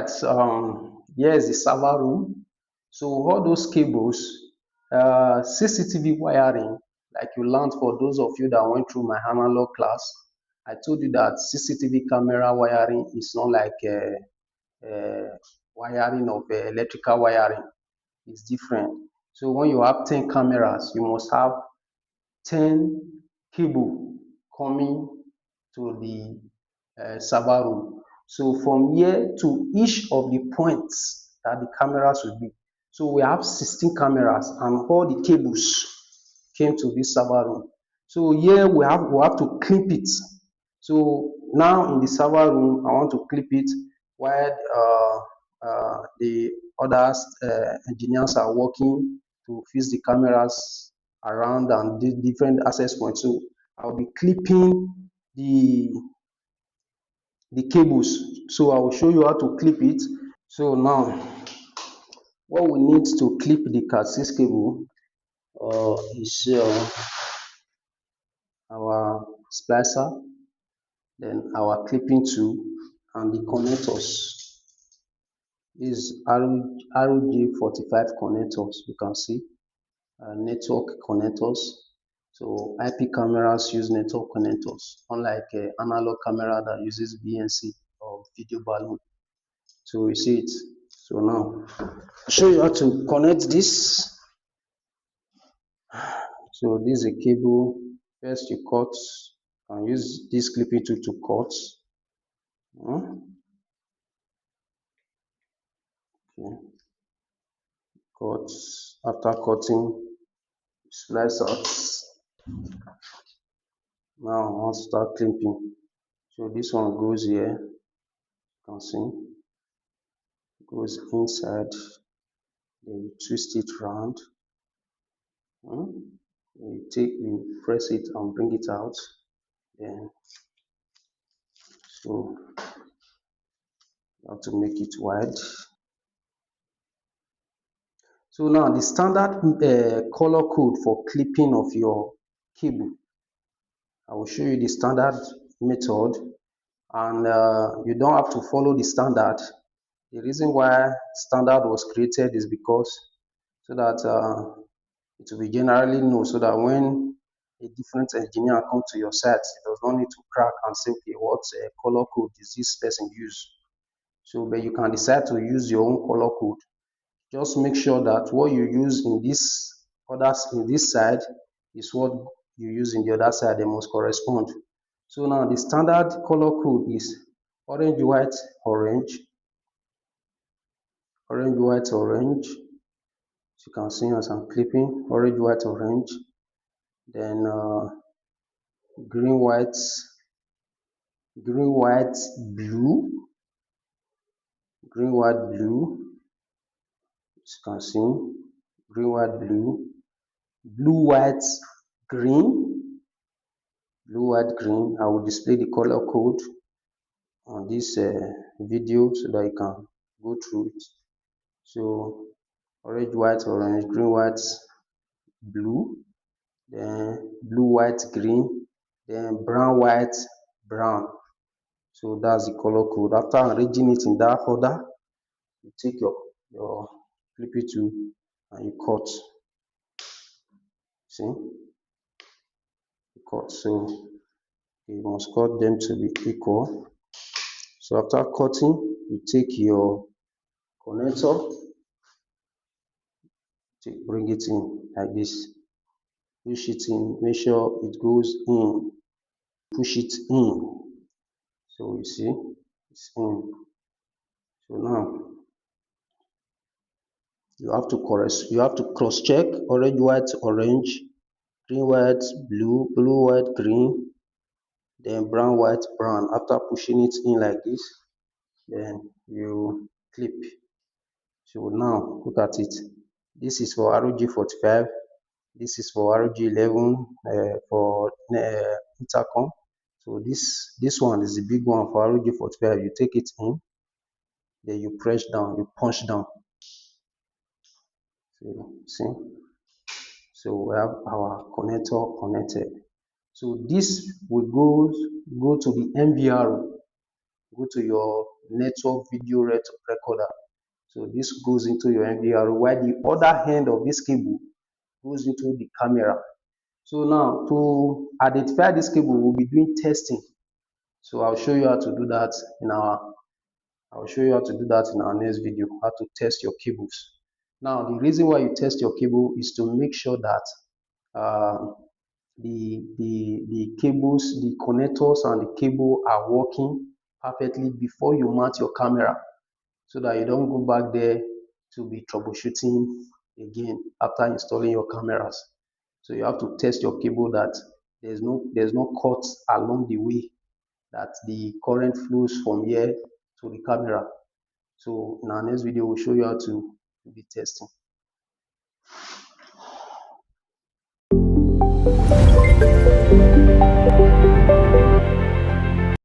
right, here is the server room. So all those cables, CCTV wiring, like you learned for those of you that went through my analog class, I told you that CCTV camera wiring is not like wiring of electrical wiring. It's different. So when you have 10 cameras, you must have 10 cable coming to the server room. So from here to each of the points that the cameras will be. So we have 16 cameras and all the cables came to this server room. So here we have to clip it. So now in the server room, I want to clip it while the other engineers are working to fix the cameras around and the different access points. So I'll be clipping the cables. So I will show you how to clip it. So now what we need to clip the Cat6 cable is our splicer, then our clipping tool and the connectors. This RJ45 connectors, you can see network connectors. So IP cameras use network connectors, unlike analog camera that uses BNC or video balloon. So you see it. So now I'll show you how to connect this. So this is a cable. First you cut and use this clipping tool to cut. Okay. Cut. After cutting, slice out. Now I want to start clipping. So this one goes here. You can see. Goes inside. Then you twist it round. You press it and bring it out. Then so you have to make it wide. So now the standard color code for clipping of your cable. I will show you the standard method, and you don't have to follow the standard. The reason why standard was created is because so that it will be generally known, so that when a different engineer comes to your site, it does not need to crack and say, okay, what color code is this person use? So, but you can decide to use your own color code. Just make sure that what you use in this side is what you use in the other side. They must correspond. So now the standard color code is orange, white, orange, orange, white, orange. As you can see as I'm clipping, orange, white, orange. Then green, white, blue, green, white, blue. As you can see, green, white, blue, blue, white, green, blue, white, green. I will display the color code on this video so that you can go through it. So orange, white, orange, green, white, blue, then blue, white, green, then brown, white, brown. So that's the color code. After arranging it in that order, you take your flippy tool and you cut. See, you cut. So you must cut them to be equal. So after cutting, you take your connector, bring it in like this. Push it in, make sure it goes in. Push it in. So you see, it's in. So now you have to cross check orange, white, orange, green, white, blue, blue, white, green, then brown, white, brown. After pushing it in like this, then you clip. So now look at it. This is for ROG45. This is for ROG11 for intercom. So this one is the big one for ROG45. You take it in, then you press down, you punch down. So see. So we have our connector connected. So this will go to the MVRO. go to your network video recorder. So this goes into your NVR, while the other end of this cable goes into the camera. So now to identify this cable, we'll be doing testing. So I'll show you how to do that in our next video, how to test your cables. Now, the reason why you test your cable is to make sure that the cables, the connectors and the cable are working perfectly before you mount your camera, so that you don't go back there to be troubleshooting again after installing your cameras. So you have to test your cable that there's no cuts along the way, that the current flows from here to the camera. So in our next video, we'll show you how to do the testing.